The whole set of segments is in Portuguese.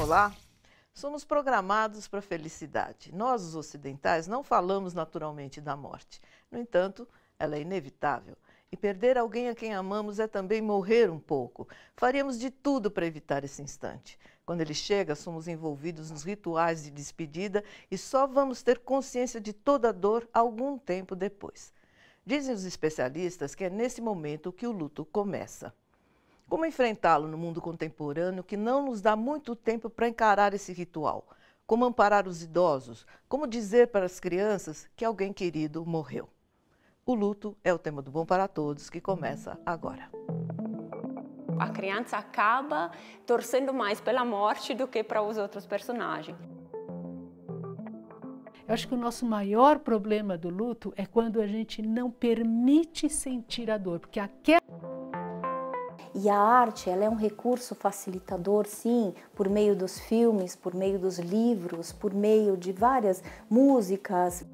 Olá! Somos programados para a felicidade. Nós, os ocidentais, não falamos naturalmente da morte. No entanto, ela é inevitável. E perder alguém a quem amamos é também morrer um pouco. Faríamos de tudo para evitar esse instante. Quando ele chega, somos envolvidos nos rituais de despedida e só vamos ter consciência de toda a dor algum tempo depois. Dizem os especialistas que é nesse momento que o luto começa. Como enfrentá-lo no mundo contemporâneo que não nos dá muito tempo para encarar esse ritual? Como amparar os idosos? Como dizer para as crianças que alguém querido morreu? O luto é o tema do Bom para Todos, que começa agora. A criança acaba torcendo mais pela morte do que para os outros personagens. Eu acho que o nosso maior problema do luto é quando a gente não permite sentir a dor, porque E a arte, ela é um recurso facilitador, sim, por meio dos filmes, por meio dos livros, por meio de várias músicas.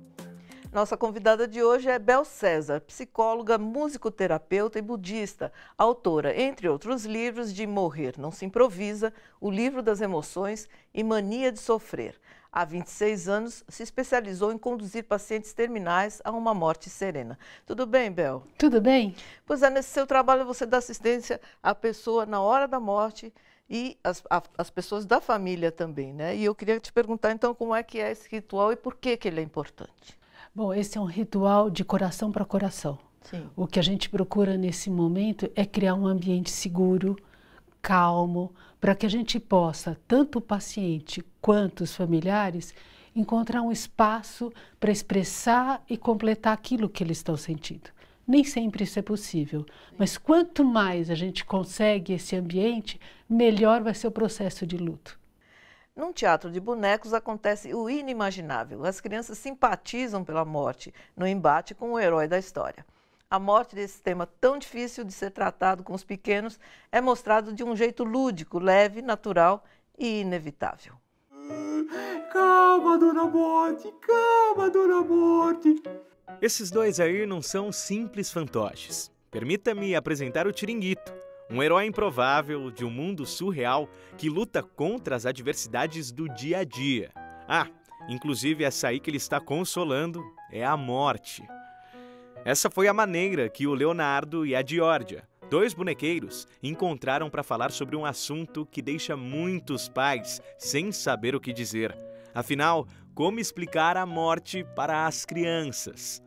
Nossa convidada de hoje é Bel César, psicóloga, musicoterapeuta e budista, autora, entre outros livros, de Morrer Não Se Improvisa, O Livro das Emoções e Mania de Sofrer. Há 26 anos, se especializou em conduzir pacientes terminais a uma morte serena. Tudo bem, Bel? Tudo bem? Pois é, nesse seu trabalho você dá assistência à pessoa na hora da morte e as pessoas da família também, né? E eu queria te perguntar, então, como é que é esse ritual e por que ele é importante? Bom, esse é um ritual de coração para coração. Sim. O que a gente procura nesse momento é criar um ambiente seguro, calmo, para que a gente possa, tanto o paciente quanto os familiares, encontrar um espaço para expressar e completar aquilo que eles estão sentindo. Nem sempre isso é possível, mas quanto mais a gente consegue esse ambiente, melhor vai ser o processo de luto. Num teatro de bonecos acontece o inimaginável. As crianças simpatizam pela morte no embate com o herói da história. A morte desse tema tão difícil de ser tratado com os pequenos é mostrado de um jeito lúdico, leve, natural e inevitável. Calma, dona Morte, calma, dona Morte. Esses dois aí não são simples fantoches. Permita-me apresentar o Tiringuito, um herói improvável de um mundo surreal que luta contra as adversidades do dia a dia. Ah, inclusive essa aí que ele está consolando é a morte. Essa foi a maneira que o Leonardo e a Giorgia, dois bonequeiros, encontraram para falar sobre um assunto que deixa muitos pais sem saber o que dizer. Afinal, como explicar a morte para as crianças?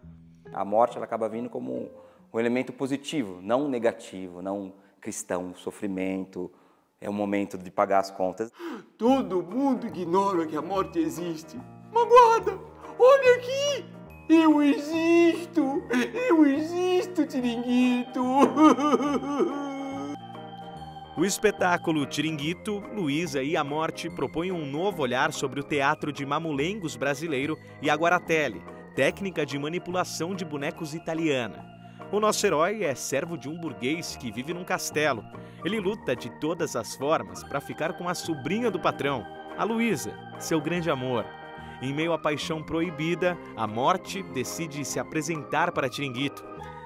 A morte ela acaba vindo como um elemento positivo, não negativo, não cristão, sofrimento, é um momento de pagar as contas. Todo mundo ignora que a morte existe. Magoada, olha aqui! Eu existo, Tiringuito! O espetáculo Tiringuito, Luísa e a Morte propõe um novo olhar sobre o teatro de mamulengos brasileiro e a guaratelli, técnica de manipulação de bonecos italiana. O nosso herói é servo de um burguês que vive num castelo. Ele luta de todas as formas para ficar com a sobrinha do patrão, a Luísa, seu grande amor. Em meio à paixão proibida, a Morte decide se apresentar para Tiringuito.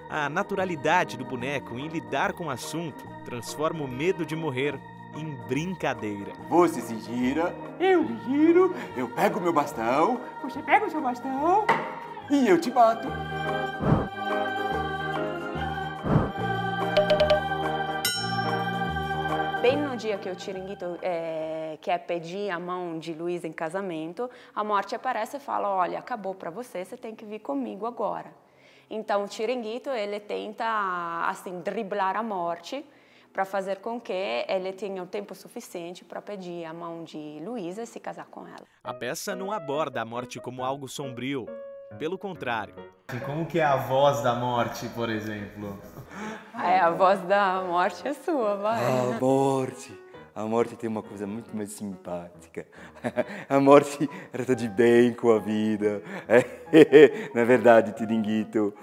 A naturalidade do boneco em lidar com o assunto transforma o medo de morrer em brincadeira. Você se gira, eu me giro, eu pego meu bastão, você pega o seu bastão e eu te bato. Bem no dia que o Tiringuito quer pedir a mão de Luísa em casamento, a Morte aparece e fala, olha, acabou para você, você tem que vir comigo agora. Então o Tiringuito, ele tenta, assim, driblar a Morte para fazer com que ele tenha o tempo suficiente para pedir a mão de Luísa e se casar com ela. A peça não aborda a morte como algo sombrio, pelo contrário. Como que é a voz da morte, por exemplo? A voz da Morte é sua, vai. A morte tem uma coisa muito mais simpática. A morte trata de bem com a vida. Não é verdade, Tiringuito?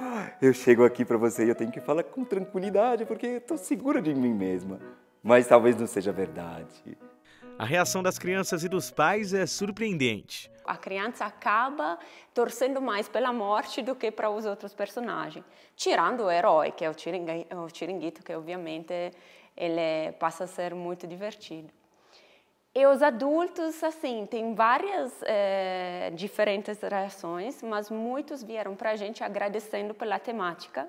Eu chego aqui para você e eu tenho que falar com tranquilidade, porque eu estou segura de mim mesma. Mas talvez não seja verdade. A reação das crianças e dos pais é surpreendente. A criança acaba torcendo mais pela morte do que para os outros personagens. Tirando o herói, que é o Tiringuito, que obviamente ele passa a ser muito divertido. E os adultos, assim, tem várias diferentes reações, mas muitos vieram para a gente agradecendo pela temática,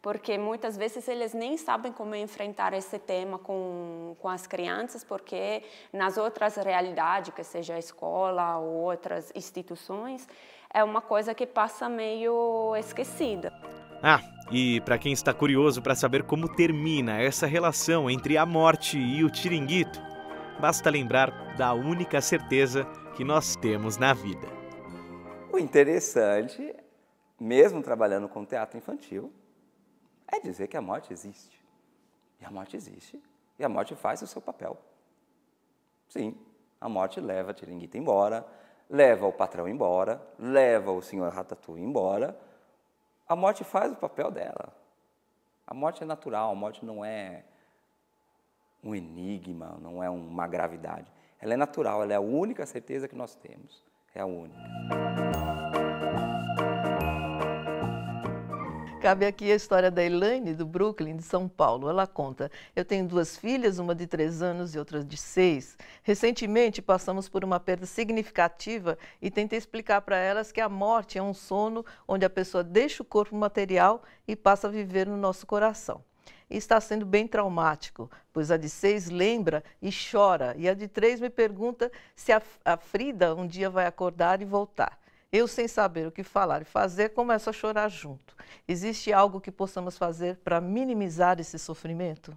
porque muitas vezes eles nem sabem como enfrentar esse tema com as crianças, porque nas outras realidades, que seja a escola ou outras instituições, é uma coisa que passa meio esquecida. Ah, e para quem está curioso para saber como termina essa relação entre a morte e o Tiringuito, basta lembrar da única certeza que nós temos na vida. O interessante, mesmo trabalhando com teatro infantil, é dizer que a morte existe. E a morte existe, e a morte faz o seu papel. Sim, a morte leva a Tiringuito embora, leva o patrão embora, leva o senhor Ratatouille embora. A morte faz o papel dela. A morte é natural, a morte não é um enigma, não é uma gravidade. Ela é natural, ela é a única certeza que nós temos. É a única. Cabe aqui a história da Elaine, do Brooklyn, de São Paulo. Ela conta: eu tenho 2 filhas, uma de 3 anos e outra de 6. Recentemente passamos por uma perda significativa e tentei explicar para elas que a morte é um sono onde a pessoa deixa o corpo material e passa a viver no nosso coração. E está sendo bem traumático, pois a de 6 lembra e chora, e a de 3 me pergunta se a Frida um dia vai acordar e voltar. Eu, sem saber o que falar e fazer, começo a chorar junto. Existe algo que possamos fazer para minimizar esse sofrimento?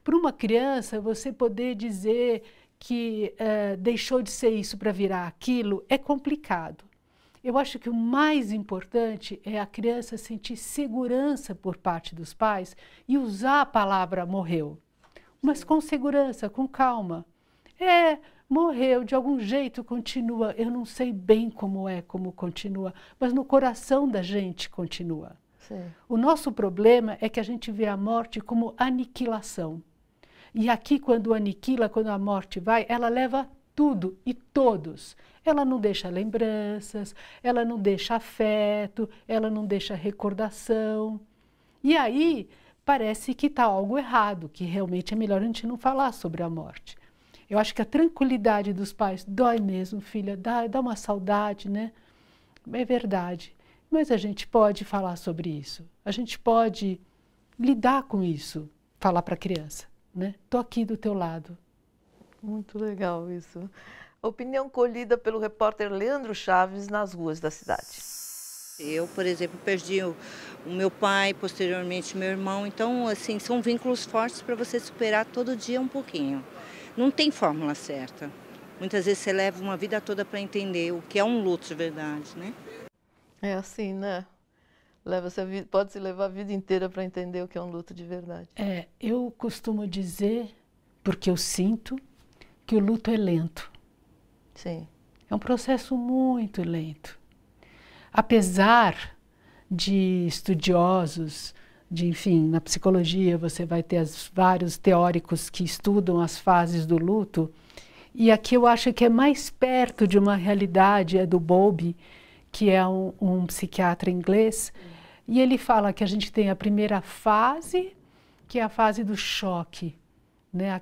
Para uma criança, você poder dizer que deixou de ser isso para virar aquilo é complicado. Eu acho que o mais importante é a criança sentir segurança por parte dos pais e usar a palavra morreu, mas com segurança, com calma. Morreu, de algum jeito continua. Eu não sei bem como continua, mas no coração da gente continua. Sim. O nosso problema é que a gente vê a morte como aniquilação. E aqui, quando aniquila, quando a morte vai, ela leva tudo e todos. Ela não deixa lembranças, ela não deixa afeto, ela não deixa recordação. E aí, parece que está algo errado, que realmente é melhor a gente não falar sobre a morte. Eu acho que a tranquilidade dos pais dói mesmo, filha, dá uma saudade, né? É verdade. Mas a gente pode falar sobre isso. A gente pode lidar com isso, falar para a criança, né? Estou aqui do teu lado. Muito legal isso. Opinião colhida pelo repórter Leandro Chaves nas ruas da cidade. Eu, por exemplo, perdi o meu pai, posteriormente meu irmão. Então, assim, são vínculos fortes para você superar todo dia um pouquinho. Não tem fórmula certa. Muitas vezes você leva uma vida toda para entender o que é um luto de verdade, né? É assim, né? Pode-se levar a vida inteira para entender o que é um luto de verdade. Eu costumo dizer, porque eu sinto, que o luto é lento. Sim. É um processo muito lento. Apesar de estudiosos, enfim, na psicologia você vai ter vários teóricos que estudam as fases do luto, e aqui eu acho que é mais perto de uma realidade, é do Bowlby, que é um psiquiatra inglês, e ele fala que a gente tem a primeira fase, que é a fase do choque, né?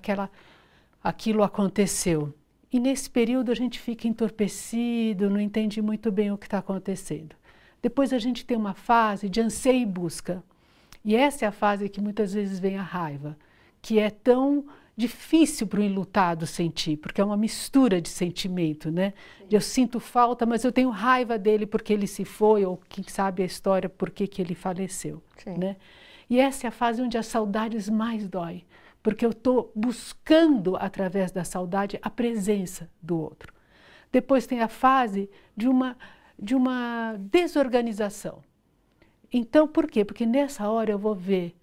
Aquilo aconteceu. E nesse período a gente fica entorpecido, não entende muito bem o que está acontecendo. Depois a gente tem uma fase de anseio e busca. E essa é a fase que muitas vezes vem a raiva, que é tão difícil para o enlutado sentir, porque é uma mistura de sentimento, né? Eu sinto falta, mas eu tenho raiva dele porque ele se foi, ou quem sabe a história por que ele faleceu, né? E essa é a fase onde as saudades mais dói, porque eu estou buscando, através da saudade, a presença do outro. Depois tem a fase de uma desorganização. Então, por quê? Porque nessa hora eu vou ver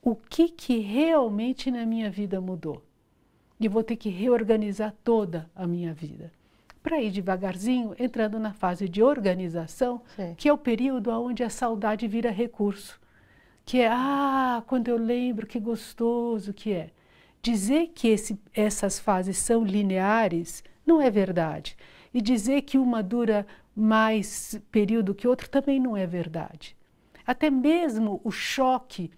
o que realmente na minha vida mudou. E vou ter que reorganizar toda a minha vida. Para ir devagarzinho, entrando na fase de organização, que é o período onde a saudade vira recurso. Que é, quando eu lembro, que gostoso que é. Dizer que essas fases são lineares não é verdade. E dizer que uma dura mais período que outro também não é verdade. Até mesmo o choque,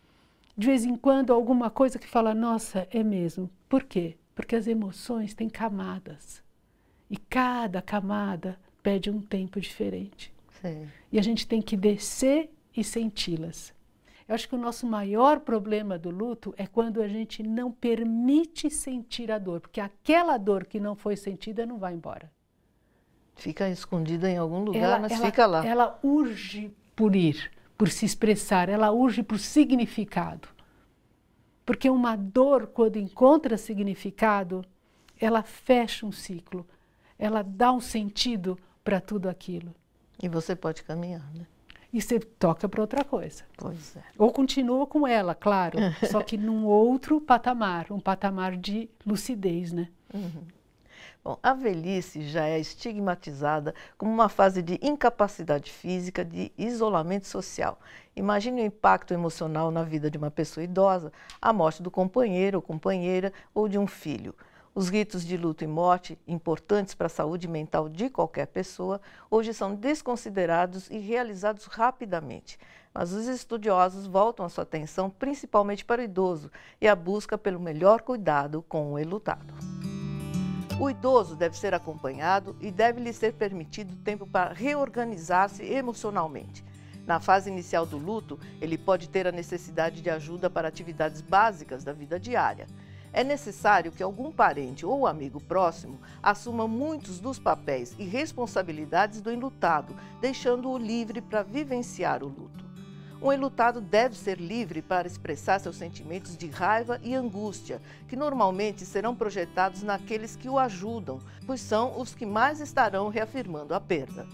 de vez em quando alguma coisa que fala, nossa, é mesmo. Por quê? Porque as emoções têm camadas. E cada camada pede um tempo diferente. Sim. E a gente tem que descer e senti-las. Eu acho que o nosso maior problema do luto é quando a gente não permite sentir a dor, porque aquela dor que não foi sentida não vai embora. Fica escondida em algum lugar, mas fica lá. Ela urge por ir, por se expressar, ela urge por significado. Porque uma dor, quando encontra significado, ela fecha um ciclo, ela dá um sentido para tudo aquilo. E você pode caminhar, né? E você toca para outra coisa. Pois é. Ou continua com ela, claro, só que num outro patamar, um patamar de lucidez, né? Uhum. Bom, a velhice já é estigmatizada como uma fase de incapacidade física, de isolamento social. Imagine o impacto emocional na vida de uma pessoa idosa, a morte do companheiro ou companheira ou de um filho. Os ritos de luto e morte, importantes para a saúde mental de qualquer pessoa, hoje são desconsiderados e realizados rapidamente. Mas os estudiosos voltam a sua atenção principalmente para o idoso e a busca pelo melhor cuidado com o enlutado. O idoso deve ser acompanhado e deve-lhe ser permitido tempo para reorganizar-se emocionalmente. Na fase inicial do luto, ele pode ter a necessidade de ajuda para atividades básicas da vida diária. É necessário que algum parente ou amigo próximo assuma muitos dos papéis e responsabilidades do enlutado, deixando-o livre para vivenciar o luto. Um enlutado deve ser livre para expressar seus sentimentos de raiva e angústia, que normalmente serão projetados naqueles que o ajudam, pois são os que mais estarão reafirmando a perda.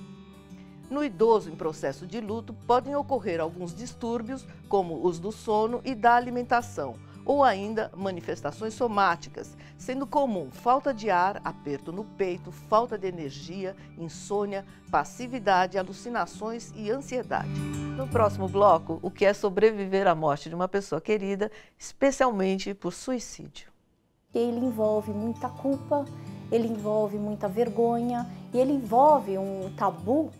No idoso em processo de luto, podem ocorrer alguns distúrbios, como os do sono e da alimentação, ou ainda manifestações somáticas, sendo comum falta de ar, aperto no peito, falta de energia, insônia, passividade, alucinações e ansiedade. No próximo bloco, o que é sobreviver à morte de uma pessoa querida, especialmente por suicídio. Ele envolve muita culpa, ele envolve muita vergonha e ele envolve um tabu